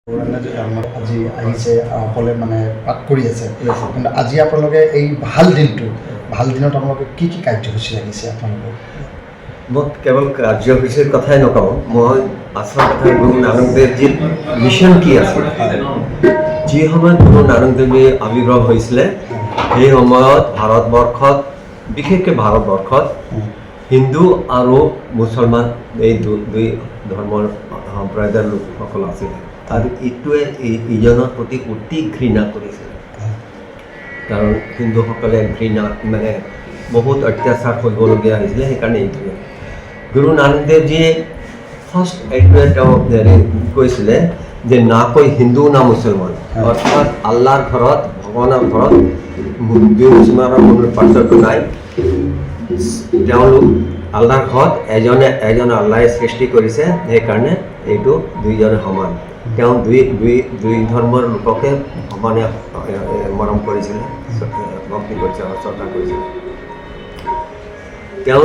আজি আহিছে সকলে মানে পাঠ কৰি আছে, কিন্তু আজি আপোনালোকে এই ভাল দিনত আপোনালোকে কি কাৰ্যসূচী লাগিছে আপোনালোকৰ? মই কেৱল কাৰ্যসূচীৰ কথাই নকওঁ, মই আচল কথা গুৰু নানক দেৱজীৰ মিছন কি আছিল। যি সময়ত গুৰু নানক দেৱজী আৱিৰ্ভাৱ হৈছিলে সেই সময়ত ভাৰতবৰ্ষত, বিশেষকৈ ভাৰতবৰ্ষত হিন্দু আৰু মুছলমান এই দুই ধৰ্মৰ সম্প্ৰদায়ৰ লোকসকল আছিলে, আৰু ইটোৱে ইজনৰ প্ৰতি অতি ঘৃণা কৰিছিল। কাৰণ হিন্দুসকলে ঘৃণা মানে বহুত অত্যাচাৰ কৰিবলগীয়া হৈছিলে। সেইকাৰণে এইটোৱে গুৰু নানক দেৱজীয়ে ফাৰ্ষ্ট এইটোৱে তেওঁ কৈছিলে যে না কৈ হিন্দু না মুছলমান, অৰ্থাৎ আল্লাহৰ ঘৰত, ভগৱানৰ ঘৰত হিন্দু মুছলমানৰ কোনো পাৰ্থক্য নাই। তেওঁলোক আল্লাহৰ ঘৰত এজন আল্লাহে সৃষ্টি কৰিছে, সেইকাৰণে এইটো দুইজনে সমান। তেওঁ দুই ধৰ্মৰ লোককে সমানে মৰম কৰিছিলে, ভক্তি কৰিছে, শ্ৰদ্ধা কৰিছিলে। তেওঁ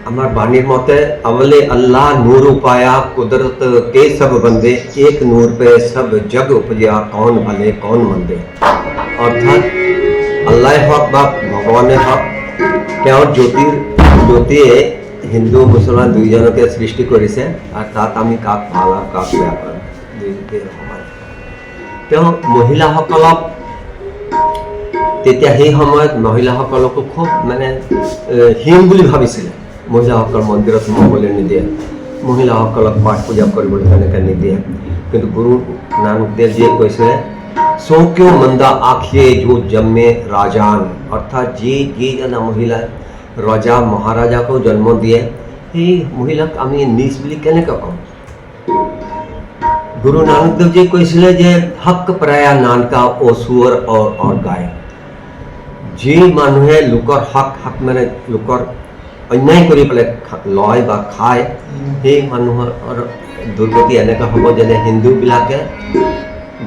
আমাৰ বাণীৰ মতে अवले अल्लाह नूर उपाया कुदरत के सब बंदे एक नूर पे सब जग उपजा कौन भले कौन मंदे। অৰ্থাৎ আল্লাহ হওক বা ভগৱানে হওক, তেওঁৰ জ্যোতিয়ে হিন্দু মুছলমান দুইজনকে সৃষ্টি কৰিছে, আৰু তাত আমি কাক ভাল আৰু কাক বেয়া কৰোঁ, তেওঁ মহিলাসকলক তেতিয়া সেই সময়ত মহিলাসকলকো খুব মানে হীন বুলি ভাবিছিলে। মহিলাসকল মন্দিৰত সোমাবলৈ নিদিয়ে, মহিলাসকলক পাঠ পূজা কৰিবলৈ তেনেকৈ নিদিয়ে। কিন্তু গুৰু নানক দেৱজীয়ে কৈছিলে সো কিয় মন্দা আখিয়ে যো জন্মে ৰাজান, অৰ্থাৎ যিজনা মহিলাই ৰজা মহাৰাজাকো জন্ম দিয়ে, সেই মহিলাক আমি নিজ বুলি কেনেকৈ ক'ম? গুৰু নানক দেৱজীয়ে কৈছিলে যে হক প্ৰায়া নানকা ও সুৰ और গায়। যি মানুহে লোকৰ হক মানে লোকৰ অন্যায় কৰি পেলাই লয় বা খায়, সেই মানুহৰ দুৰ্গতি এনেকুৱা হ'ব যেনে হিন্দুবিলাকে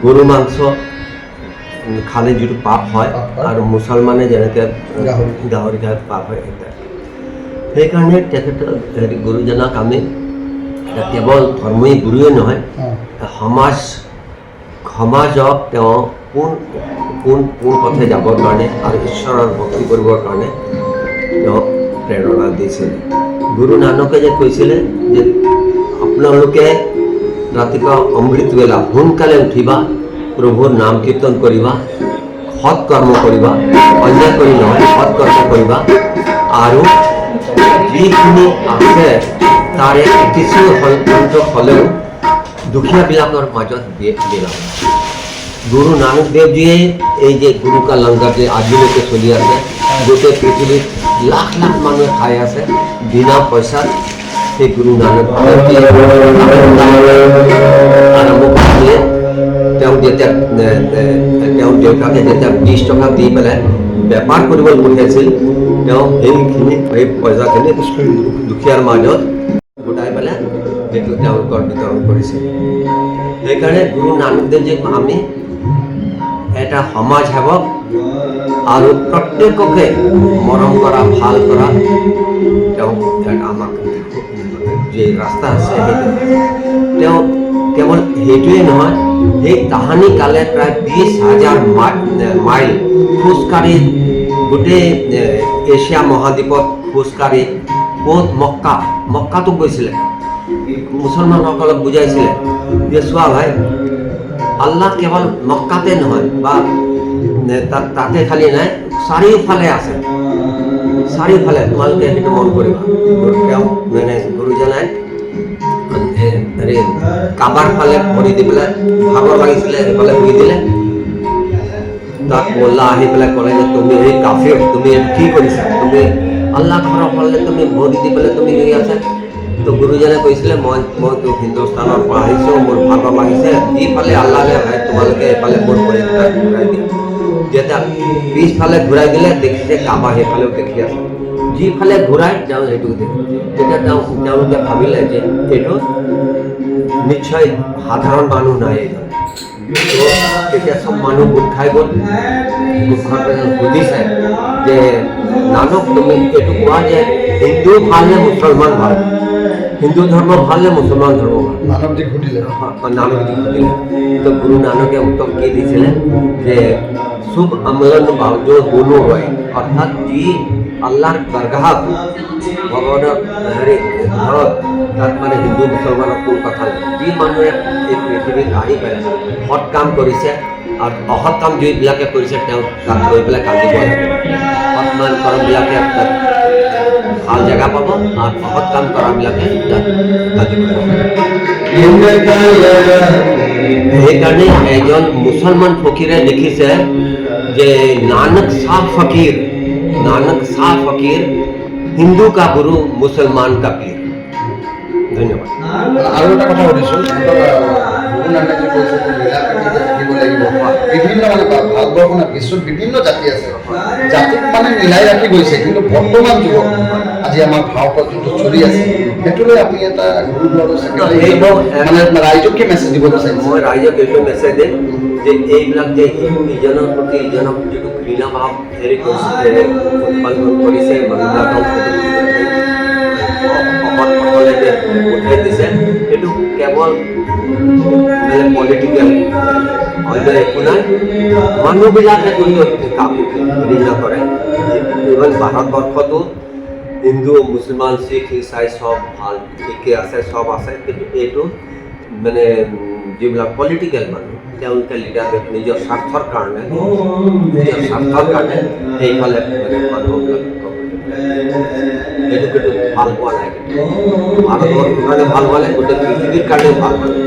গৰু মাংস খালে যিটো পাপ হয়, আৰু মুছলমানে যেনেকৈ গাহৰি খাই পাপ হয়। সেইকাৰণে তেখেতৰ গুৰুজনাক আমি কেৱল ধৰ্মী গুৰুৱে নহয়, সমাজক তেওঁ কোন পথে যাবৰ কাৰণে আৰু ঈশ্বৰৰ ভক্তি কৰিবৰ কাৰণে তেওঁ প্ৰেৰণা দিছিল। গুৰু নানকে যে কৈছিলে যে আপোনালোকে ৰাতিপুৱা অমৃতবেলা সোনকালে উঠিবা, প্ৰভুৰ নাম কীৰ্তন কৰিবা, সৎ কৰ্ম কৰিবা, অন্যায় কৰি নহয় সৎ কৰ্ম কৰিবা, আৰু যিখিনি আছে তাৰে কিছু সংখ্যক হ'লেও দুখীয়াবিলাকৰ মাজত বিলাব। গুৰু নানক দেৱজীয়ে এই যে গুৰু কা লংগাৰ যে আজিলৈকে চলি আছে, গোটেই পৃথিৱীত লাখ লাখ মানুহে খাই আছে বিনা পইচাত, সেই গুৰু নানক দেৱজীয়ে আৰম্ভ কৰিছিলে। তেওঁ দেউতাকে যেতিয়া 20 টকা দি পেলাই বেপাৰ কৰিবলৈ পঠিয়াইছিল, তেওঁ সেই পইচাখিনি দুখীয়াৰ মাজত গোটাই পেলাই সেইটো তেওঁলোকৰ বিতৰণ কৰিছিল। সেইকাৰণে গুৰু নানক দেৱজীক আমি এটা সমাজ সেৱক আৰু প্ৰত্যেককে মৰম কৰা, ভাল কৰা, তেওঁ আমাক যে ৰাস্তা আছে সেইটো। তেওঁ কেৱল সেইটোৱেই নহয়, সেই তাহানি কালে প্ৰায় 20,000 মাইল খোজকাঢ়ি গোটেই এছিয়া মহাদ্বীপত খোজকাঢ়ি ক'ত মক্কাতো গৈছিলে, মুছলমানসকলক বুজাইছিলে যে চোৱা ভাই, আল্লাহ কেৱল মক্কাতে নহয় বা তাতে খালি নাই, চাৰিওফালে আছে, চাৰিওফালে তোমালোকে সেইটো মন কৰিবা। তেওঁ মানে গুৰুজনাই কাবাৰ ফালে ভৰি দি পেলাই ভাগৰ লাগিছিলে, সেইফালে শুই দিলে। তাত মোল্লা আহি পেলাই ক'লে যে তুমি এই কাফিৰ, তুমি কি কৰিছা, তুমি আল্লাহ ঘৰৰ ফালে তুমি ভৰি দি পেলাই তুমি শুই আছা। তো গুৰুজনে কৈছিলে মইতো হিন্দুস্তানৰ পৰা আহিছোঁ, মোৰ ভাগৰ লাগিছে, যিফালে আল্লাহে হয় তোমালোকে এইফালে মোৰ ভৰি ঘূৰাই দিয়া। যেতিয়া পিছফালে ঘূৰাই দিলে দেখিছে কাবা সেইফালেও দেখি আছে, যিফালে ঘূৰাই তেওঁ সেইটো দেখি। তেতিয়া তেওঁলোকে ভাবিলে যে এইটো নিশ্চয় সাধাৰণ মানুহ নাই এইজন। তেতিয়া চব মানুহ গোট খাই গ'ল, গোট খোৱাৰ পিছত সুধিছে যে নানক তুমি এইটো কোৱা যে হিন্দু ভাল নে মুছলমান ভাল? হিন্দু ধৰ্ম ভাল নে মুছলমান ধৰ্ম ভাল? মানৱ দিশ ঘটিলে নানক जी घटिले तो गुरु नानक के उत्तम के दिছিলে যে शुभ अमलन जो दोनों হয় অর্থাৎ যি আল্লাহর দরগাহত ভগৱানৰ হেৰি ঘৰত তাত মানে হিন্দু মুছলমানৰ কোনো কথা নাই যি মানুহে এই পৃথিৱীত আহি পেলাই সৎ কাম কৰিছে আৰু অসৎ কাম যিবিলাকে কৰিছে তেওঁ তাত গৈ পেলাই কান্দিব লাগে সৎ মান কৰমবিলাকে তাত ভাল জেগা পাব আৰু অসৎ কাম কৰাবিলাকে তাত কান্দিব সেইকাৰণে এজন মুছলমান ফকীৰে লিখিছে যে নানক শাহ ফকীৰ হিন্দু কা গুৰু মুছলমান কা পীৰ ধন্যবাদ আৰু এটা কথা সুধিছোঁ গুৰু নানকে কৈছে যে মিলা প্ৰীতিৰে থাকিব লাগিব বিভিন্ন মানে ভাৰতবৰ্ষ বিশ্বত বিভিন্ন জাতি আছে জাতিক মানে মিলাই ৰাখি গৈছে কিন্তু বৰ্তমান যুগত আজি আমাৰ ভাৰতত যোনটো চলি আছে সেইটোলৈ আপুনি এটা গুৰুদ্বাৰৰ ছেক্ৰেটাৰী মানে ৰাইজক কি মেছেজ দিব বিচাৰিছে মই ৰাইজক এইটো মেছেজ দিম যে এইবিলাক যে ইজনৰ প্ৰতি ইজনক যিটো ঘৃণা ভাৱ হেৰি কৰিছে উৎপাদন কৰিছে মানুহবিলাকক অসৎসকলে যে উঠাই দিছে সেইটো কেৱল মানে পলিটিকেল অন্য একো নাই মানুহবিলাকে কোনো কাম ঘৃণা কৰে ইভেন ভাৰতবৰ্ষতো হিন্দু মুছলমান শিখ ইছাই চব ভাল ঠিকে আছে চব আছে কিন্তু এইটো মানে যিবিলাক পলিটিকেল মানুহ তেওঁলোকে লিডাৰবিলাক নিজৰ স্বাৰ্থৰ কাৰণে সেইফালে মানে মানুহবিলাক এইটো কিন্তু ভাল পোৱা নাই ভাৰতবৰ্ষৰ কাৰণে ভাল হোৱা নাই গোটেই পৃথিৱীৰ কাৰণেও ভাল হোৱা নাই